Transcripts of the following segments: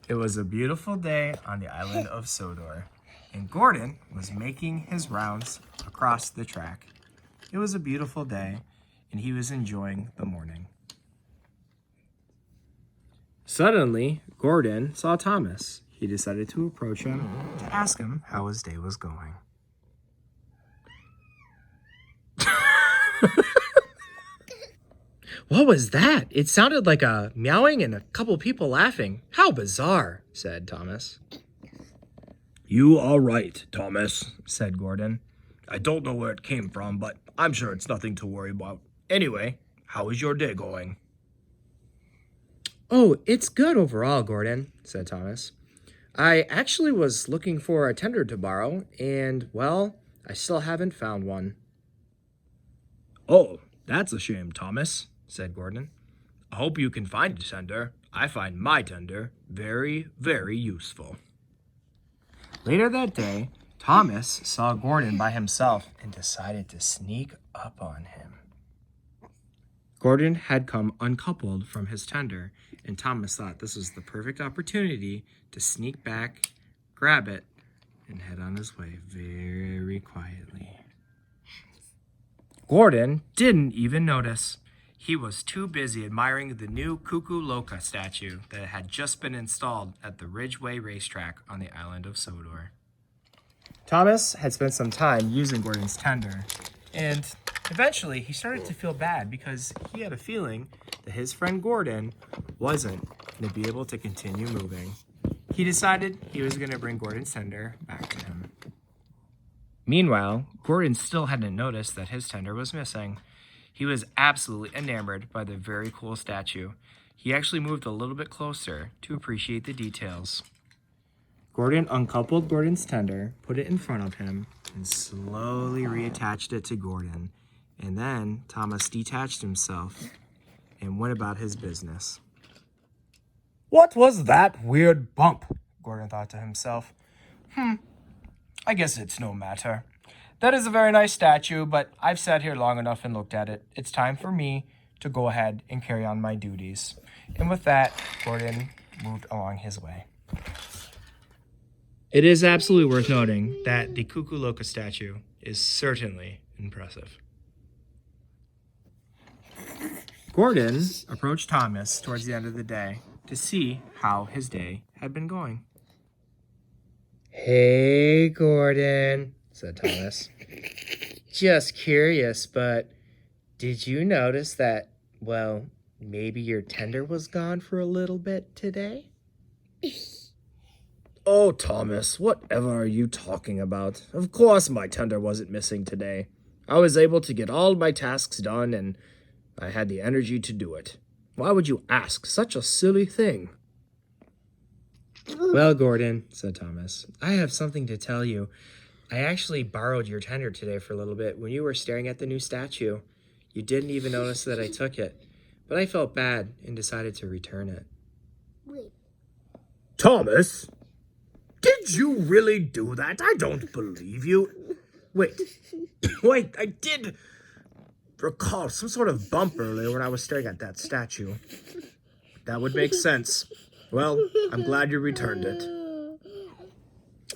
It was a beautiful day on the island of Sodor, and Gordon was making his rounds across the track. It was a beautiful day, and he was enjoying the morning. Suddenly, Gordon saw Thomas. He decided to approach him to ask him how his day was going. What was that? It sounded like a meowing and a couple people laughing. How bizarre, said Thomas. You are right, Thomas, said Gordon. I don't know where it came from, but I'm sure it's nothing to worry about. Anyway, how is your day going? Oh, it's good overall, Gordon, said Thomas. I actually was looking for a tender to borrow, and, well, I still haven't found one. Oh, that's a shame, Thomas, said Gordon. I hope you can find a tender. I find my tender very, very useful. Later that day, Thomas saw Gordon by himself and decided to sneak up on him. Gordon had come uncoupled from his tender, and Thomas thought this was the perfect opportunity to sneak back, grab it, and head on his way very quietly. Gordon didn't even notice. He was too busy admiring the new Cuckoo Loca statue that had just been installed at the Ridgeway racetrack on the island of Sodor. Thomas had spent some time using Gordon's tender, and eventually he started to feel bad because he had a feeling that his friend Gordon wasn't going to be able to continue moving. He decided he was going to bring Gordon's tender back to him. Meanwhile, Gordon still hadn't noticed that his tender was missing. He was absolutely enamored by the very cool statue. He actually moved a little bit closer to appreciate the details. Gordon uncoupled Gordon's tender, put it in front of him, and slowly reattached it to Gordon. And then Thomas detached himself and went about his business. What was that weird bump? Gordon thought to himself. I guess it's no matter. That is a very nice statue, but I've sat here long enough and looked at it. It's time for me to go ahead and carry on my duties. And with that, Gordon moved along his way. It is absolutely worth noting that the Cuckoo Loca statue is certainly impressive. Gordon approached Thomas towards the end of the day to see how his day had been going. Hey, Gordon, said Thomas. Just curious, but did you notice that, well, maybe your tender was gone for a little bit today? Oh, Thomas, whatever are you talking about? Of course my tender wasn't missing today. I was able to get all my tasks done, and I had the energy to do it. Why would you ask such a silly thing? Well, Gordon, said Thomas, I have something to tell you. I actually borrowed your tender today for a little bit when you were staring at the new statue. You didn't even notice that I took it, but I felt bad and decided to return it. Thomas? Did you really do that? I don't believe you. Wait, I did recall some sort of bump earlier when I was staring at that statue. That would make sense. Well, I'm glad you returned it.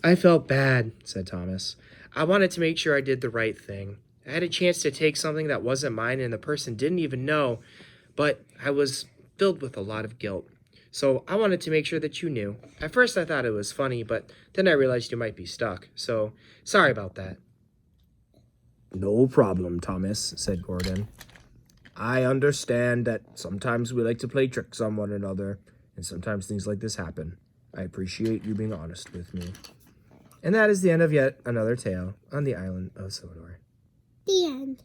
I felt bad, said Thomas. I wanted to make sure I did the right thing. I had a chance to take something that wasn't mine and the person didn't even know, but I was filled with a lot of guilt. So I wanted to make sure that you knew. At first I thought it was funny, but then I realized you might be stuck. So sorry about that. No problem, Thomas, said Gordon. I understand that sometimes we like to play tricks on one another, and sometimes things like this happen. I appreciate you being honest with me. And that is the end of yet another tale on the island of Sodor. The end.